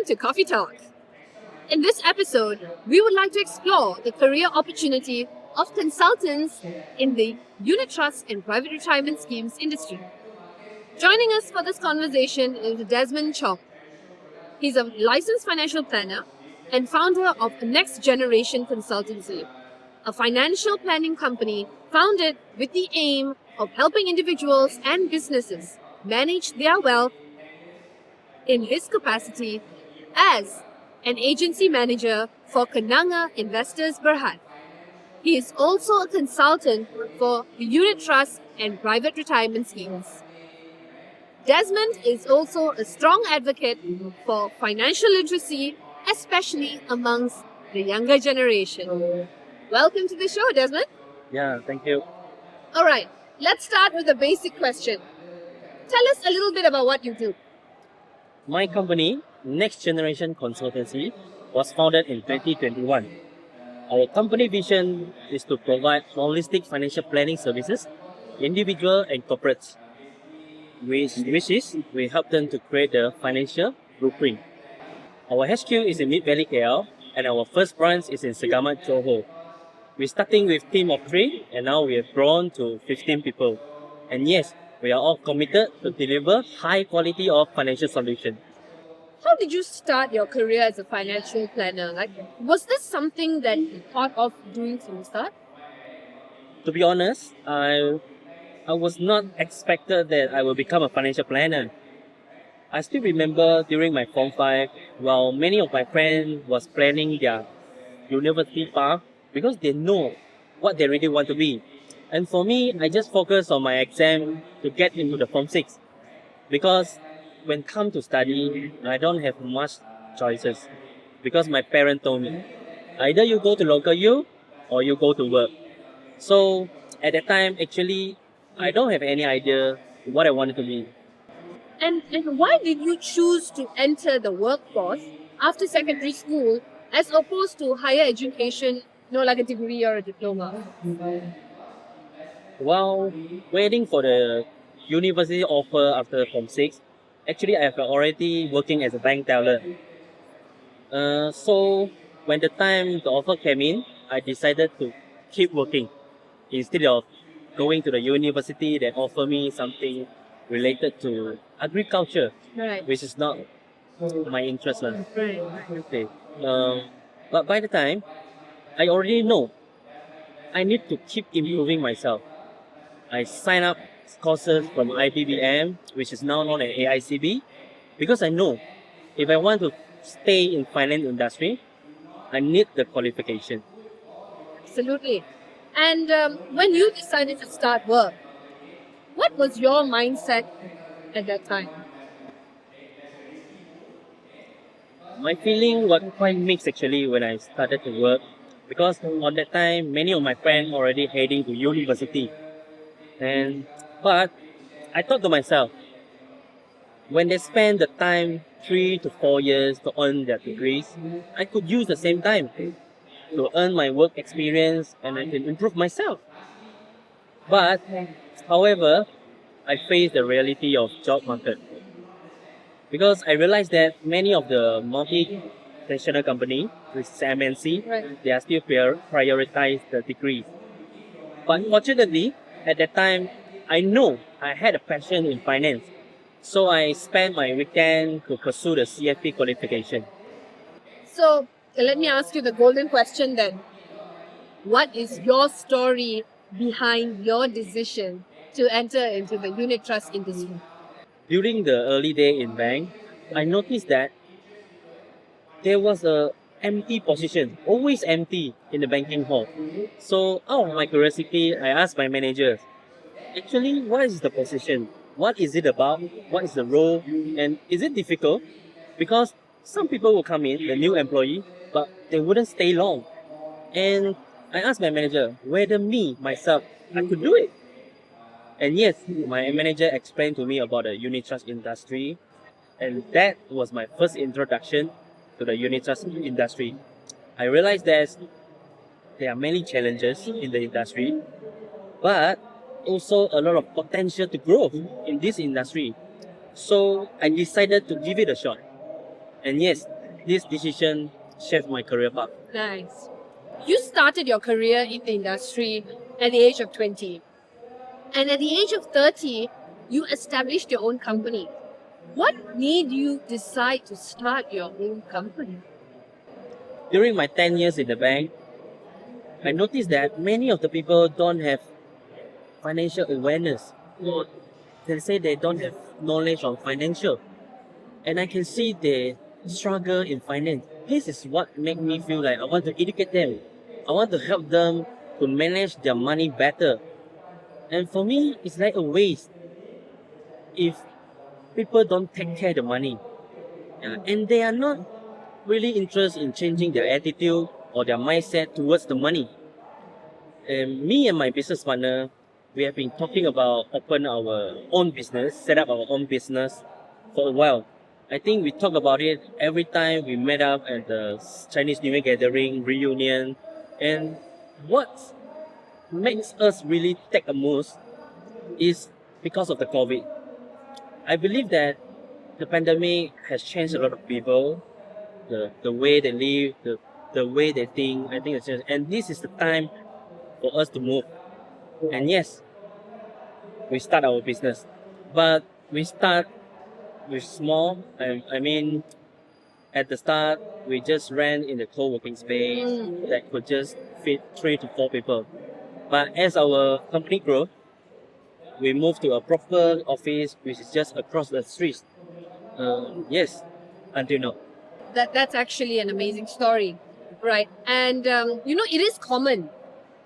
welcome to Coffee Talk. In this episode, we would like to explore the career opportunity of consultants in the unit trust and private retirement schemes industry. Joining us for this conversation is Desmond Chong. He's a licensed financial planner and founder of Next Generation Consultancy, a financial planning company founded with the aim of helping individuals and businesses manage their wealth. In his capacity as an agency manager for Kenanga Investors Berhad. He is also a consultant for the unit trust and private retirement schemes. Desmond is also a strong advocate for financial literacy, especially amongst the younger generation. Welcome to the show, Desmond. Yeah, thank you. All right, let's start with a basic question. Tell us a little bit about what you do. My company, Next Generation Consultancy, was founded in 2021. Our company vision is to provide holistic financial planning services, individual and corporates, which is we help them to create the financial blueprint. Our HQ is in Mid Valley KL, and our first branch is in Segamat, Johor. We're starting with a team of 3, and now we have grown to 15 people. And yes, we are all committed to deliver high quality of financial solutions. How did you start your career as a financial planner? Was this something that you thought of doing from the start? To be honest, I was not expected that I will become a financial planner. I still remember during my Form 5, while many of my friends was planning their university path because they know what they really want to be. And for me, I just focus on my exam to get into the Form 6. Because when come to study, I don't have much choices. Because my parents told me, either you go to local U or you go to work. So at that time, actually, I don't have any idea what I wanted to be. And why did you choose to enter the workforce after secondary school as opposed to higher education, like a degree or a diploma? While waiting for the university offer after Form 6, actually I have already working as a bank teller. So when the time the offer came in, I decided to keep working instead of going to the university that offer me something related to agriculture, Right. which is not my interest. Right. Okay. But by the time, I already know I need to keep improving myself. I sign up courses from IBBM, which is now known as AICB, because I know if I want to stay in finance industry, I need the qualification. Absolutely. And when you decided to start work, what was your mindset at that time? My feeling was quite mixed actually when I started to work, because on that time many of my friends already heading to university. But I thought to myself, when they spend the time 3 to 4 years to earn their degrees, I could use the same time to earn my work experience and I can improve myself. But, however, I face the reality of job market. Because I realized that many of the multinational company, which is MNC, Right. they are still prioritize the degrees. But fortunately, at that time, I know I had a passion in finance. So I spent my weekend to pursue the CFP qualification. So let me ask you the golden question then. What is your story behind your decision to enter into the unit trust industry? During the early day in bank, I noticed that there was a empty position, always empty in the banking hall. So out of my curiosity, I asked my manager, actually, what is the position? What is it about? What is the role? And is it difficult? Because some people will come in, the new employee, but they wouldn't stay long. And I asked my manager whether myself, I could do it. And yes, my manager explained to me about the unit trust industry. And that was my first introduction to the unit trust industry. I realized that there are many challenges in the industry, but also a lot of potential to grow in this industry. So I decided to give it a shot. And yes, this decision shaped my career path. Nice. You started your career in the industry at the age of 20. And at the age of 30, you established your own company. What made you decide to start your own company? During my 10 years in the bank, I noticed that many of the people don't have financial awareness. Or they say they don't have knowledge on financial. And I can see they struggle in finance. This is what made me feel like I want to educate them. I want to help them to manage their money better. And for me, it's like a waste if people don't take care of the money. And they are not really interested in changing their attitude or their mindset towards the money. And me and my business partner, we have been talking about open our own business, set up our own business for a while. I think we talk about it every time we met up at the Chinese New Year gathering, reunion. And what makes us really take a move is because of the COVID. I believe that the pandemic has changed a lot of people, the way they live, the way they think. I think it's changed. And this is the time for us to move. And yes, we start our business. But we start with small. I mean, at the start, we just ran in the co-working space that could just fit 3 to 4 people. But as our company grew, we moved to a proper office which is just across the street. Yes, until now. That's actually an amazing story, right? And it is common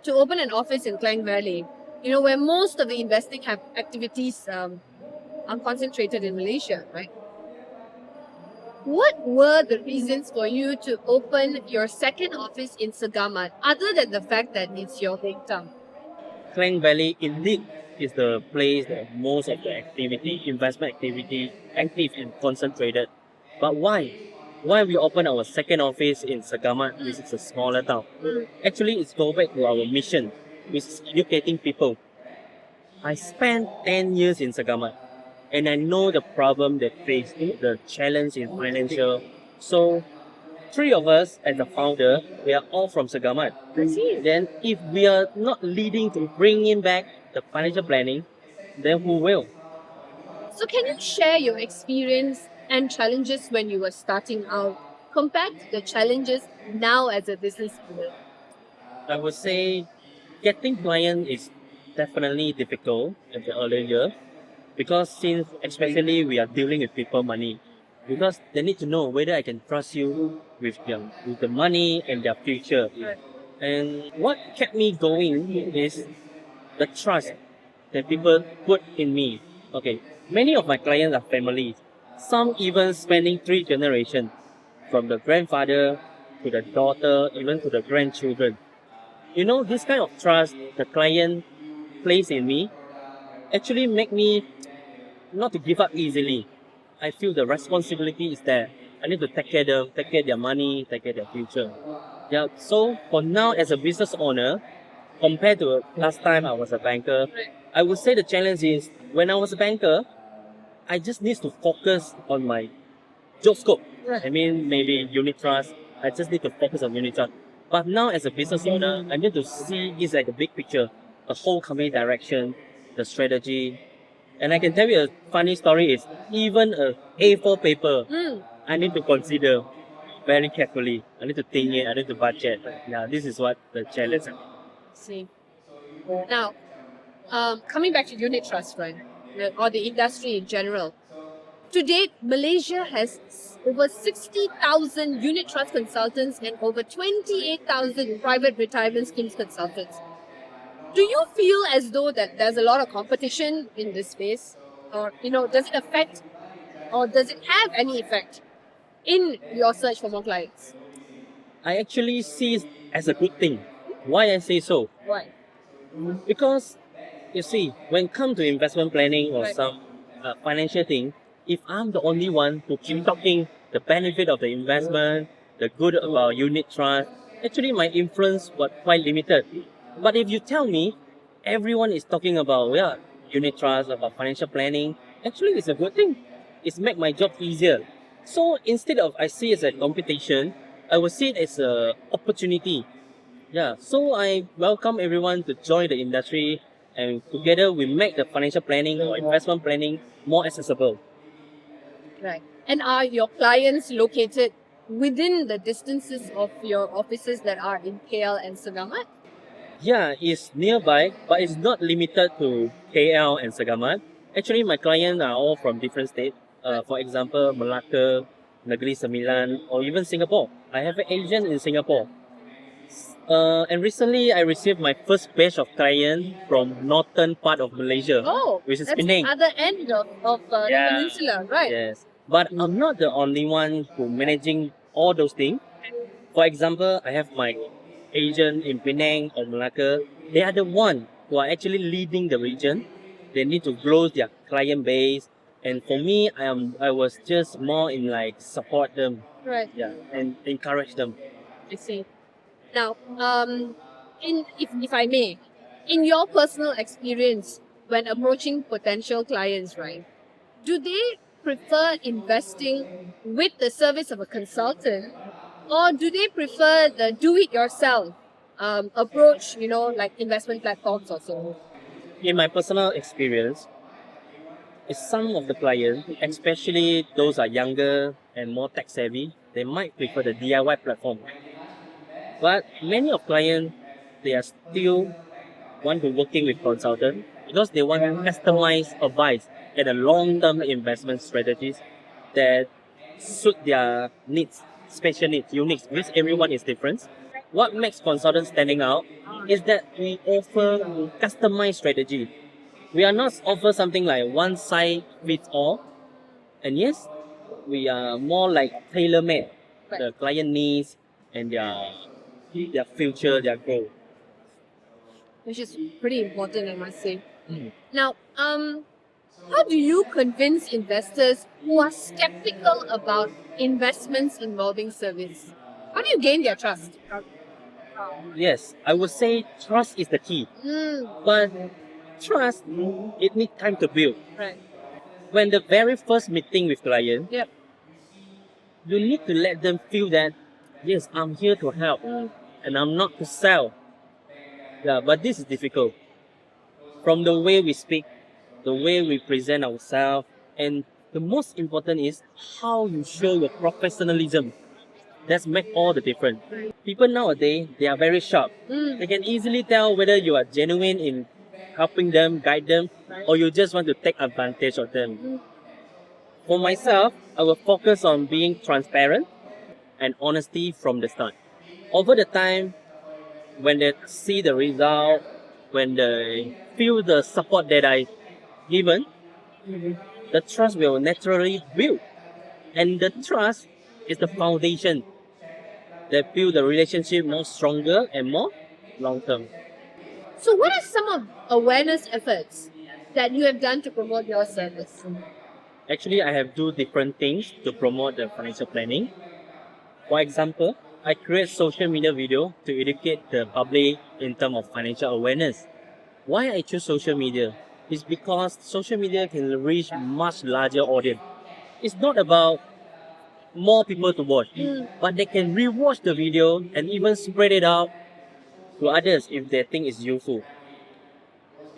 to open an office in Klang Valley, where most of the investing activities are concentrated in Malaysia, right? What were the reasons for you to open your second office in Segamat, other than the fact that it's your hometown? Klang Valley indeed is the place that most of the activity, investment activity, active and concentrated. But why? Why we open our second office in Segamat, which is a smaller town? Actually, it's go back to our mission, which is educating people. I spent 10 years in Segamat and I know the problem they face, the challenge in financial. So, 3 of us as a founder, we are all from Segamat. I see. Then if we are not leading to bringing back the financial planning, then who will? So, can you share your experience and challenges when you were starting out compared to the challenges now as a business owner? I would say getting client is definitely difficult at the early year because since especially we are dealing with people money, because they need to know whether I can trust you with the money and their future. Right. And what kept me going is the trust that people put in me. Okay, many of my clients are families. Some even spanning 3 generations, from the grandfather to the daughter, even to the grandchildren. This kind of trust the client place in me actually make me not to give up easily. I feel the responsibility is there. I need to take care of them, take care of their money, take care of their future. Yeah. So for now, as a business owner, compared to last time I was a banker, I would say the challenge is when I was a banker, I just need to focus on my job scope. Right. I mean, maybe unit trust. I just need to focus on unit trust. But now, as a business owner, I need to see it's like the big picture, the whole company direction, the strategy. And I can tell you a funny story is even a A4 paper, I need to consider very carefully. I need to think it, I need to budget. Yeah, this is what the challenge is. See. Now, coming back to unit trust, right, or the industry in general. To date, Malaysia has over 60,000 unit trust consultants and over 28,000 private retirement schemes consultants. Do you feel as though that there's a lot of competition in this space? Or, does it affect or does it have any effect in your search for more clients? I actually see it as a good thing. Why I say so? Why? Because you see, when it comes to investment planning or Right. some financial thing, if I'm the only one who keep talking the benefit of the investment, the good about unit trust, actually my influence was quite limited. But if you tell me everyone is talking about unit trust, about financial planning, actually it's a good thing. It's make my job easier. So instead of I see it as a competition, I will see it as a opportunity. Yeah. So I welcome everyone to join the industry, and together we make the financial planning or investment planning more accessible. Right. And are your clients located within the distances of your offices that are in KL and Segamat? Yeah, it's nearby, but it's not limited to KL and Segamat. Actually, my clients are all from different states. For example, Malacca, Negeri Sembilan, or even Singapore. I have an agent in Singapore. And recently, I received my first batch of clients from northern part of Malaysia, Oh, which is that's the Penang. other end of the Yeah, peninsula, right? yes. But I'm not the only one who managing all those things. For example, I have my agent in Penang or Malacca. They are the one who are actually leading the region. They need to grow their client base. And for me, I was just more in like support them, Right. yeah, and encourage them. I see. Now, if I may, in your personal experience when approaching potential clients, right, do they prefer investing with the service of a consultant, or do they prefer the do-it-yourself approach? You know, like investment platforms or so. In my personal experience, some of the clients, especially those are younger and more tech savvy, they might prefer the DIY platform. But many of clients, they are still want to working with consultant because they want customized advice and a long-term investment strategies that suit their needs, special needs, unique, because everyone is different. What makes consultants standing out is that we offer customized strategy. We are not offer something like one size fits all. And yes, we are more like tailor-made the client needs and their future, their goal. Which is pretty important, I must say. Mm. Now, how do you convince investors who are skeptical about investments involving service? How do you gain their trust? Yes, I would say trust is the key. Mm, But trust, it needs time to build. right. When the very first meeting with client, Yep. you need to let them feel that, yes, I'm here to help Mm, and I'm not to sell. Yeah, but this is difficult. From the way we speak, the way we present ourselves, and the most important is how you show your professionalism. That's make all the difference. People nowadays, they are very sharp. mm, They can easily tell whether you are genuine in helping them, guide them, or you just want to take advantage of them. mm. For myself, I will focus on being transparent and honesty from the start. Over the time, when they see the result, when they feel the support that I given, the trust will naturally build. And the trust is the foundation that build the relationship more stronger and more long term. So, what are some of awareness efforts that you have done to promote your service? Actually, I have do different things to promote the financial planning. For example, I create social media video to educate the public in terms of financial awareness. Why I choose social media is because social media can reach much larger audience. It's not about more people to watch, Mm, but they can rewatch the video and even spread it out to others if they think it's useful.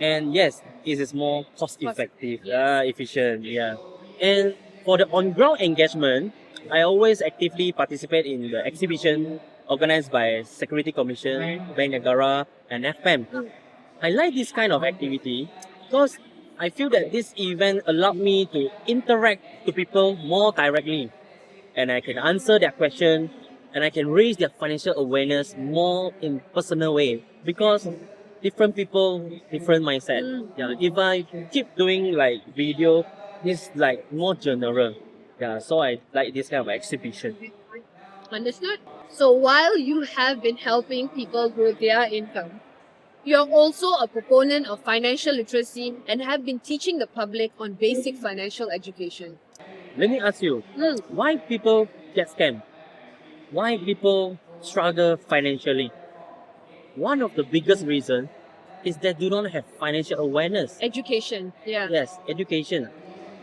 And yes, it is more cost effective, efficient, yeah. And for the on-ground engagement, I always actively participate in the exhibition organized by Security Commission, Bank Negara, and FIMM. mm. I like this kind of activity because I feel that this event allowed me to interact to people more directly, and I can answer their question, and I can raise their financial awareness more in personal way because different people, different mindset. Mm. Yeah, if I keep doing like video, it's like more general. Yeah, so I like this kind of exhibition. Understood? So, while you have been helping people grow their income, you're also a proponent of financial literacy and have been teaching the public on basic financial education. Let me ask you, Mm, why people get scammed? Why people struggle financially? One of the biggest reasons is that they do not have financial awareness. education, yeah. Yes, education.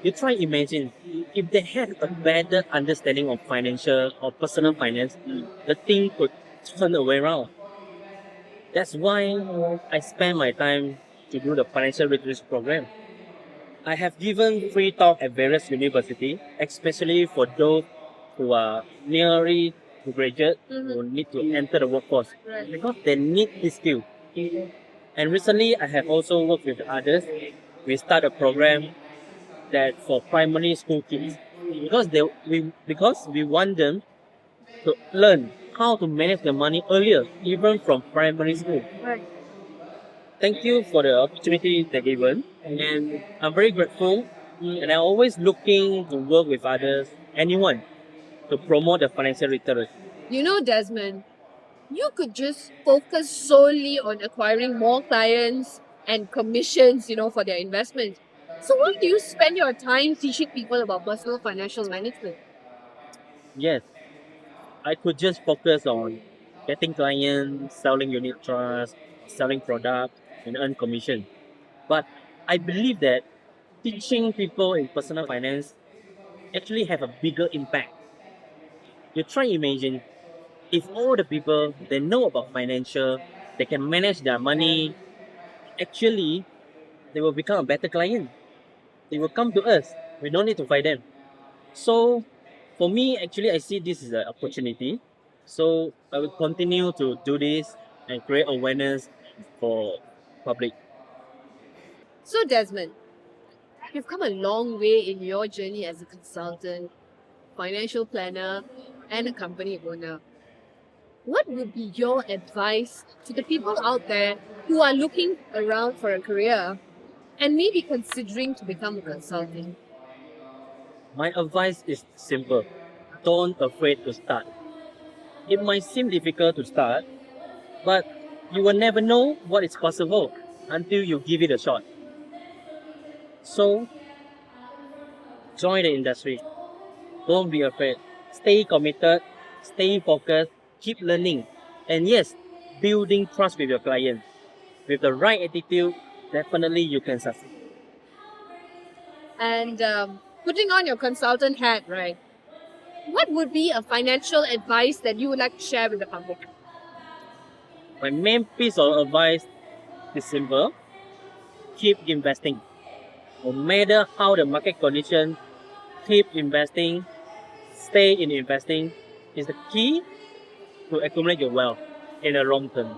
You try imagine if they had a better understanding of financial or personal finance, the thing could turn away around. That's why I spend my time to do the financial literacy program. I have given free talk at various universities, especially for those who are nearly to graduate who need to enter the workforce because they need this skill. And recently, I have also worked with others. We start a program that for primary school kids because we want them to learn how to manage their money earlier, even from primary school. Right. Thank you for the opportunity that given, and I'm very grateful. And I'm always looking to work with others, anyone, to promote the financial literacy. You know, Desmond, you could just focus solely on acquiring more clients and commissions, for their investment. So why do you spend your time teaching people about personal financial management? Yes, I could just focus on getting clients, selling unit trusts, selling products, and earn commission. But I believe that teaching people in personal finance actually have a bigger impact. You try imagine if all the people they know about financial, they can manage their money, actually they will become a better client. They will come to us. We don't need to fight them. So for me, actually, I see this as an opportunity. So I will continue to do this and create awareness for public. So, Desmond, you've come a long way in your journey as a consultant, financial planner, and a company owner. What would be your advice to the people out there who are looking around for a career and maybe considering to become a consultant? My advice is simple. Don't afraid to start. It might seem difficult to start, but you will never know what is possible until you give it a shot. So join the industry. Don't be afraid. Stay committed, stay focused, keep learning. And yes, building trust with your client. With the right attitude, definitely you can succeed. And putting on your consultant hat, right? What would be a financial advice that you would like to share with the public? My main piece of advice is simple. Keep investing. No matter how the market condition, keep investing, stay in investing is the key to accumulate your wealth in the long term.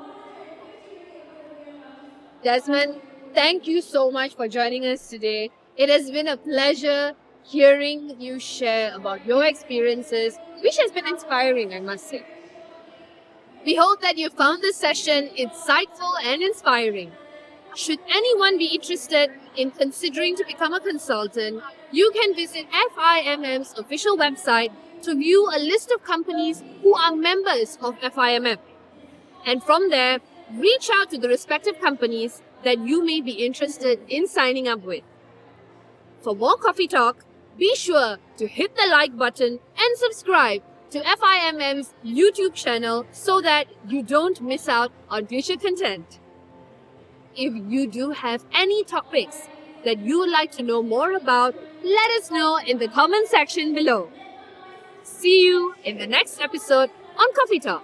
Desmond, thank you so much for joining us today. It has been a pleasure hearing you share about your experiences, which has been inspiring, I must say. We hope that you found this session insightful and inspiring. Should anyone be interested in considering to become a consultant, you can visit FIMM's official website to view a list of companies who are members of FIMM. And from there, reach out to the respective companies that you may be interested in signing up with. For more coffee talk, be sure to hit the like button and subscribe to FIMM's YouTube channel so that you don't miss out on future content. If you do have any topics that you would like to know more about, let us know in the comment section below. See you in the next episode on Coffee Talk.